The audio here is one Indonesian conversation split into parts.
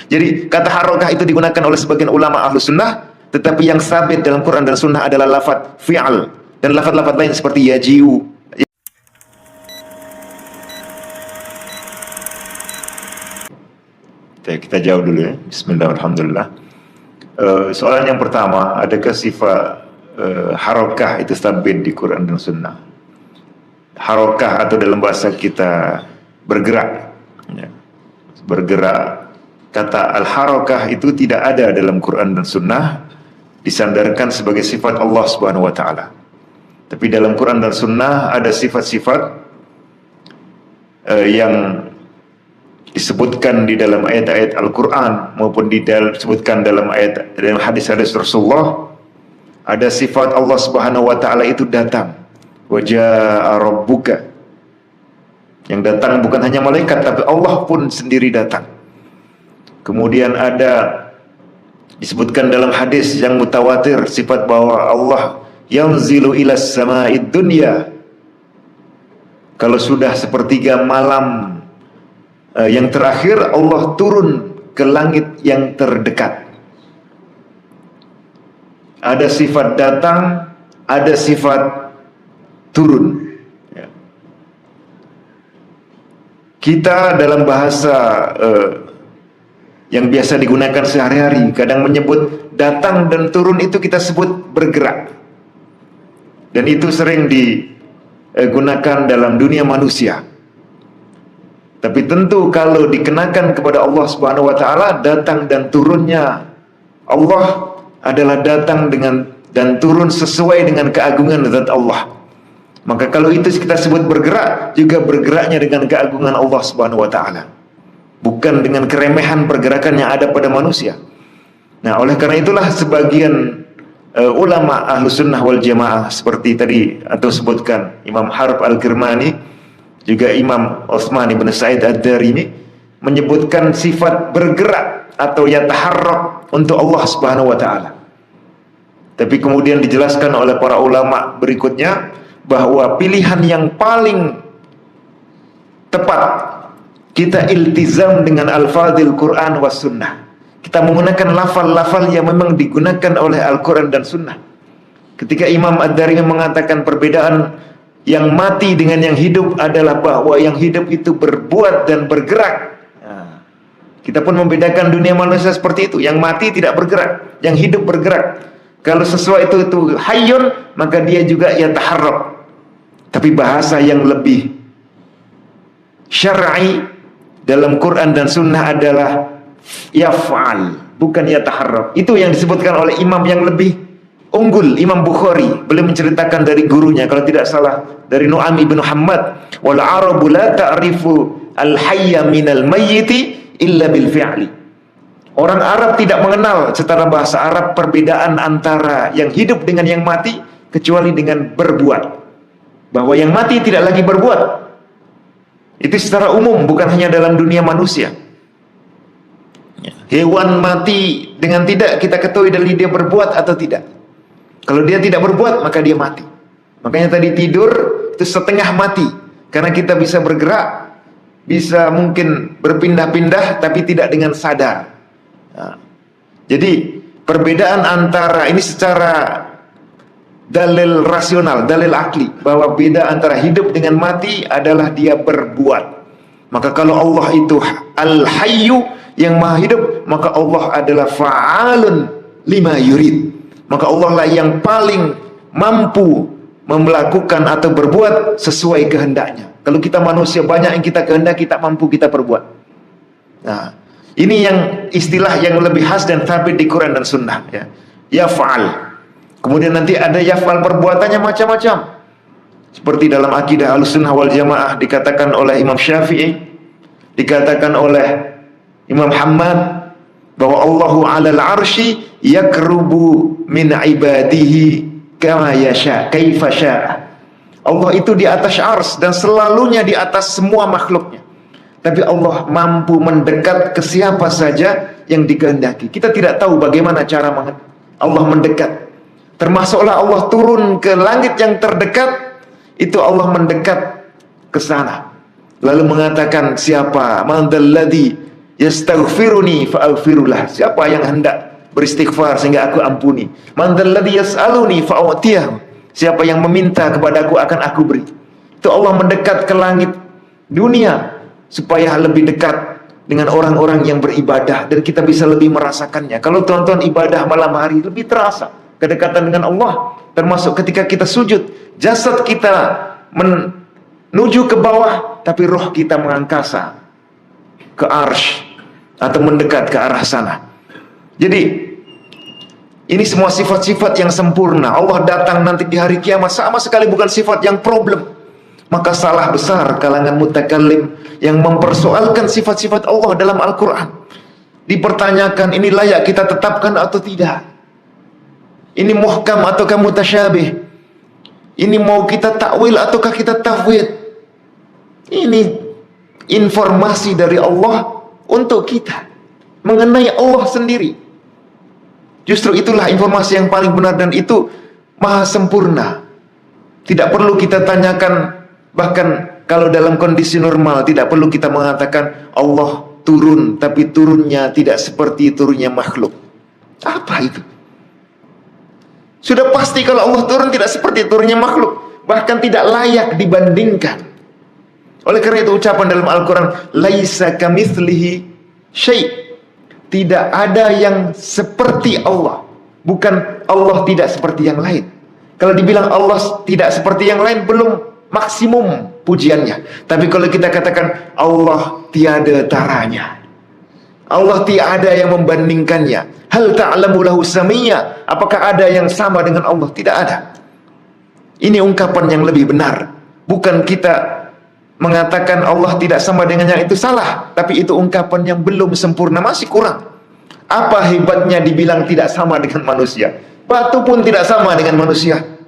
Jadi kata harokah itu digunakan oleh sebagian ulama ahlu sunnah, tetapi yang sabit dalam Quran dan sunnah adalah lafaz fi'al dan lafaz-lafaz lain seperti yajiu. Kita jawab dulu ya. Bismillahirrahmanirrahim. Soalan yang pertama, adakah sifat harokah itu sabit di Quran dan sunnah? Harokah atau dalam bahasa kita bergerak ya. Bergerak, kata al-harokah itu tidak ada dalam Quran dan sunnah, disandarkan sebagai sifat Allah subhanahu wa ta'ala. Tapi dalam Quran dan sunnah ada sifat-sifat yang disebutkan di dalam ayat-ayat Al-Quran maupun disebutkan dalam ayat dalam hadis-hadis Rasulullah. Ada sifat Allah subhanahu wa ta'ala itu datang, wa jaa rabbuka, yang datang bukan hanya malaikat tapi Allah pun sendiri datang. Kemudian ada disebutkan dalam hadis yang mutawatir sifat bahwa Allah yanzilu ilas sama'id dunya, kalau sudah sepertiga malam yang terakhir Allah turun ke langit yang terdekat. Ada sifat datang, ada sifat turun ya. Kita dalam bahasa yang biasa digunakan sehari-hari kadang menyebut datang dan turun itu kita sebut bergerak, dan itu sering digunakan dalam dunia manusia. Tapi tentu kalau dikenakan kepada Allah subhanahu wa ta'ala, datang dan turunnya Allah adalah datang dengan dan turun sesuai dengan keagungan zat Allah. Maka kalau itu kita sebut bergerak, juga bergeraknya dengan keagungan Allah subhanahu wa ta'ala, bukan dengan keremehan pergerakan yang ada pada manusia. Nah, oleh karena itulah sebagian ulama ahlu sunnah wal jamaah seperti tadi atau sebutkan Imam Harb al-Kirmani, juga Imam Utsman ibn Sa'id ad-Darimi, menyebutkan sifat bergerak atau yataharrak untuk Allah subhanahu wa ta'ala. Tapi kemudian dijelaskan oleh para ulama berikutnya bahwa pilihan yang paling tepat kita iltizam dengan al-fadhil Quran was sunnah. Kita menggunakan lafal-lafal yang memang digunakan oleh Al-Quran dan sunnah. Ketika Imam ad-Darimi mengatakan perbedaan yang mati dengan yang hidup adalah bahwa yang hidup itu berbuat dan bergerak. Nah, kita pun membedakan dunia manusia seperti itu. Yang mati tidak bergerak, yang hidup bergerak. Kalau sesuatu itu hayyun, maka dia juga yataharrak. Tapi bahasa yang lebih syar'i dalam Quran dan sunnah adalah yaf'al, bukan yataharrak. Itu yang disebutkan oleh imam yang lebih unggul, Imam Bukhari. Beliau menceritakan dari gurunya, kalau tidak salah dari Nu'aim ibn Hammad, wal arabu la ta'rifu al hayya minal mayyiti illa bil fi'li. Orang Arab tidak mengenal secara bahasa Arab perbedaan antara yang hidup dengan yang mati kecuali dengan berbuat. Bahwa yang mati tidak lagi berbuat. Itu secara umum, bukan hanya dalam dunia manusia. Hewan mati dengan tidak kita ketahui dari dia berbuat atau tidak. Kalau dia tidak berbuat, maka dia mati. Makanya tadi tidur itu setengah mati, karena kita bisa bergerak, bisa mungkin berpindah-pindah, tapi tidak dengan sadar. Nah, jadi perbedaan antara ini secara dalil rasional, dalil akli, bahwa beda antara hidup dengan mati adalah dia berbuat. Maka kalau Allah itu al-hayyu, yang maha hidup, maka Allah adalah fa'alun lima yurid. Maka Allah lah yang paling mampu melakukan atau berbuat sesuai kehendaknya. Kalau kita manusia banyak yang kita kehendaki, tak mampu kita berbuat. Nah, ini yang istilah yang lebih khas dan sabit di Quran dan sunnah ya. Yaf'al. Kemudian nanti ada yaf'al perbuatannya macam-macam. Seperti dalam akidah Ahlussunnah wal Jamaah dikatakan oleh Imam Syafi'i, dikatakan oleh Imam Hammad, bahwa Allahu 'alal 'arsy yakrubu min ibadihi kama yasha kaifa syaa. Allah itu di atas ars dan selalunya di atas semua makhluknya. Tapi Allah mampu mendekat ke siapa saja yang dikehendaki. Kita tidak tahu bagaimana cara Allah mendekat. Termasuklah Allah turun ke langit yang terdekat, itu Allah mendekat ke sana. Lalu mengatakan, siapa? Man dzalladzi yastaghfiruni fa'aghfirullah. Siapa yang hendak beristighfar sehingga aku ampuni. Man dzalladzi yas'aluni fa'utiyahu. Siapa yang meminta kepadaku akan aku beri. Itu Allah mendekat ke langit dunia supaya lebih dekat dengan orang-orang yang beribadah, dan kita bisa lebih merasakannya. Kalau tuan-tuan ibadah malam hari, lebih terasa kedekatan dengan Allah. Termasuk ketika kita sujud, jasad kita menuju ke bawah, tapi roh kita mengangkasa ke arsy atau mendekat ke arah sana. Jadi ini semua sifat-sifat yang sempurna. Allah datang nanti di hari kiamat, sama sekali bukan sifat yang problem. Maka salah besar kalangan mutakallim yang mempersoalkan sifat-sifat Allah dalam Al-Quran. Dipertanyakan, ini layak kita tetapkan atau tidak? Ini muhkam ataukah mutasyabih? Ini mau kita takwil ataukah kita tafwid? Ini informasi dari Allah untuk kita mengenai Allah sendiri. Justru itulah informasi yang paling benar, dan itu maha sempurna. Tidak perlu kita tanyakan. Bahkan kalau dalam kondisi normal tidak perlu kita mengatakan Allah turun, tapi turunnya tidak seperti turunnya makhluk. Apa itu? Sudah pasti kalau Allah turun tidak seperti turunnya makhluk, bahkan tidak layak dibandingkan. Oleh karena itu ucapan dalam Al-Quran, laisa kamitslihi syai', tidak ada yang seperti Allah. Bukan Allah tidak seperti yang lain. Kalau dibilang Allah tidak seperti yang lain, belum maksimum pujiannya. Tapi kalau kita katakan Allah tiada taranya, Allah tiada yang membandingkannya, hal ta'lamu lahu samiyya, apakah ada yang sama dengan Allah? Tidak ada. Ini ungkapan yang lebih benar. Bukan kita mengatakan Allah tidak sama dengan yang itu, salah. Tapi itu ungkapan yang belum sempurna, masih kurang. Apa hebatnya dibilang tidak sama dengan manusia? Batu pun tidak sama dengan manusia.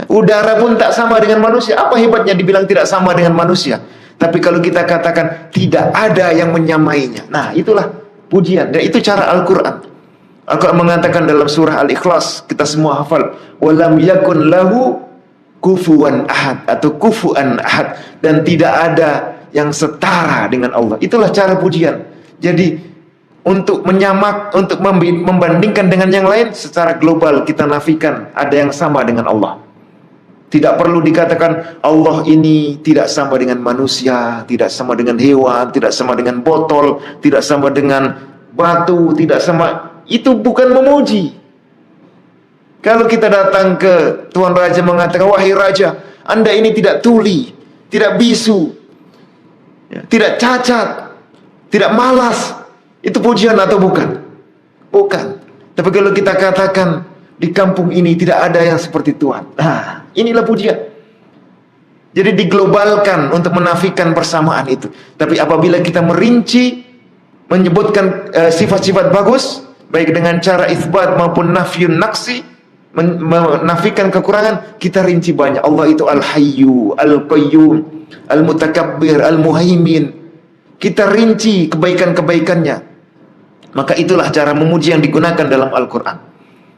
Udara pun tak sama dengan manusia. Apa hebatnya dibilang tidak sama dengan manusia? Tapi kalau kita katakan tidak ada yang menyamainya, nah itulah pujian. Dan itu cara Al-Quran. Al-Quran mengatakan dalam surah Al-Ikhlas, kita semua hafal, walam yakun lahu kufuwan ahad, atau kufuan ahad, dan tidak ada yang setara dengan Allah. Itulah cara pujian. Jadi untuk menyamak, untuk membandingkan dengan yang lain, secara global kita nafikan ada yang sama dengan Allah. Tidak perlu dikatakan Allah ini tidak sama dengan manusia, tidak sama dengan hewan, tidak sama dengan botol, tidak sama dengan batu, tidak sama. Itu bukan memuji. Kalau kita datang ke Tuan Raja mengatakan, wahai Raja, Anda ini tidak tuli, tidak bisu, tidak cacat, tidak malas. Itu pujian atau bukan? Bukan. Tapi kalau kita katakan, di kampung ini tidak ada yang seperti Tuhan, nah, inilah pujian. Jadi diglobalkan untuk menafikan persamaan itu. Tapi apabila kita merinci, menyebutkan sifat-sifat bagus, baik dengan cara itsbat maupun nafyun naqsi, menafikan kekurangan, kita rinci banyak. Allah itu Al-Hayyu, Al-Qayyum, Al-Mutakabbir, Al-Muhaimin. Kita rinci kebaikan-kebaikannya. Maka itulah cara memuji yang digunakan dalam Al-Quran.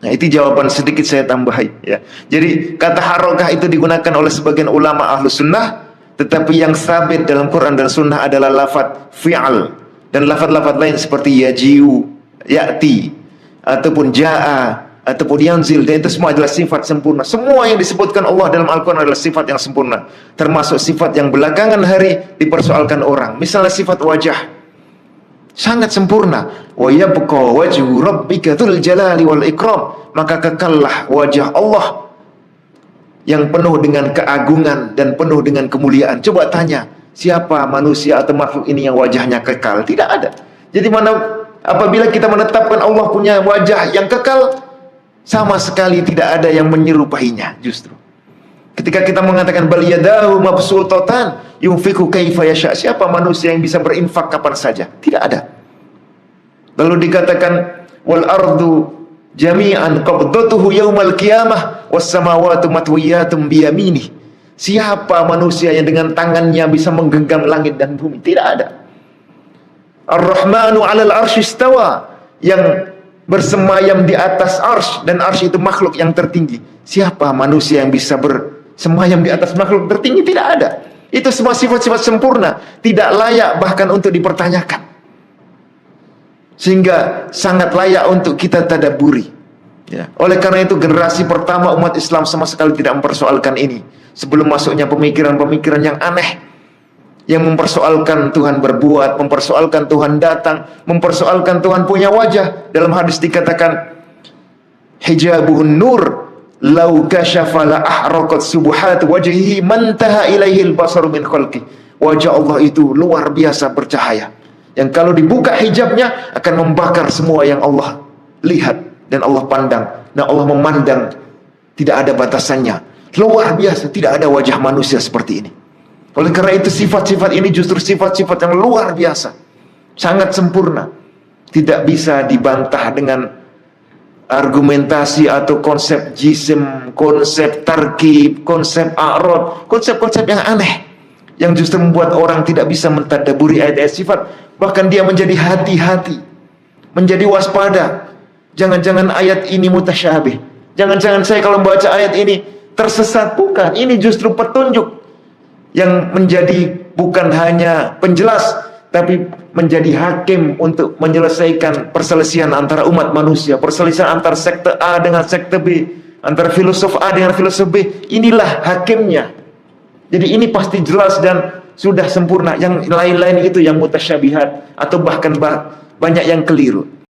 Nah, itu jawaban sedikit saya tambahi, ya. Jadi kata harokah itu digunakan oleh sebagian ulama Ahlus Sunnah, tetapi yang sabit dalam Quran dan Sunnah adalah lafaz fi'al, dan lafaz-lafaz lain seperti yajiu, ya'ti, ataupun ja'a, ataupun yanzil, dan itu semua adalah sifat sempurna. Semua yang disebutkan Allah dalam Al-Quran adalah sifat yang sempurna, termasuk sifat yang belakangan hari dipersoalkan orang. Misalnya sifat wajah, sangat sempurna. Wa yabqa wajhu rabbika dzul jalali wal ikram, maka kekallah wajah Allah yang penuh dengan keagungan dan penuh dengan kemuliaan. Coba tanya, siapa manusia atau makhluk ini yang wajahnya kekal? Tidak ada. Jadi apabila kita menetapkan Allah punya wajah yang kekal, sama sekali tidak ada yang menyerupainya. Justru ketika kita mengatakan bal yadahu mabsutatan yunfiqu kaifa yasha, siapa manusia yang bisa berinfak kapan saja? Tidak ada. Lalu dikatakan wal ardu jami'an qabdatuhu yaumal qiyamah was samawati matwiyatun bi yaminih. Siapa manusia yang dengan tangannya bisa menggenggam langit dan bumi? Tidak ada. Ar-Rahmanu 'alal arsy istawa, yang bersemayam di atas arsy, dan arsy itu makhluk yang tertinggi. Siapa manusia yang bisa bersemayam di atas makhluk tertinggi? Tidak ada. Itu semua sifat-sifat sempurna, tidak layak bahkan untuk dipertanyakan. sehingga sangat layak untuk kita tadabburi. Ya. Oleh karena itu generasi pertama umat Islam sama sekali tidak mempersoalkan ini. Sebelum masuknya pemikiran-pemikiran yang aneh, yang mempersoalkan Tuhan berbuat, mempersoalkan Tuhan datang, mempersoalkan Tuhan punya wajah. Dalam hadis dikatakan, hijabuhun nur lau kasyafa la ahraqat subuhat wajhihi mantaha ilaihil basaru min khalqi. Wajah Allah itu luar biasa bercahaya, yang kalau dibuka hijabnya akan membakar semua yang Allah lihat dan Allah pandang. Nah, Allah memandang tidak ada batasannya. Luar biasa, tidak ada wajah manusia seperti ini. Oleh karena itu sifat-sifat ini justru sifat-sifat yang luar biasa, sangat sempurna, tidak bisa dibantah dengan argumentasi atau konsep jisim, konsep tarkib, konsep a'rad, konsep-konsep yang aneh, yang justru membuat orang tidak bisa mentadabburi ayat-ayat sifat. Bahkan dia menjadi hati-hati, menjadi waspada. Jangan-jangan ayat ini mutasyabih, jangan-jangan saya kalau membaca ayat ini tersesat. Bukan, ini justru petunjuk yang menjadi bukan hanya penjelas, tapi menjadi hakim untuk menyelesaikan perselisihan antara umat manusia, perselisihan antara sekte A dengan sekte B, antara filosof A dengan filosof B. Inilah hakimnya. Jadi ini pasti jelas dan sudah sempurna. Yang lain-lain itu yang mutasyabihat atau bahkan banyak yang keliru.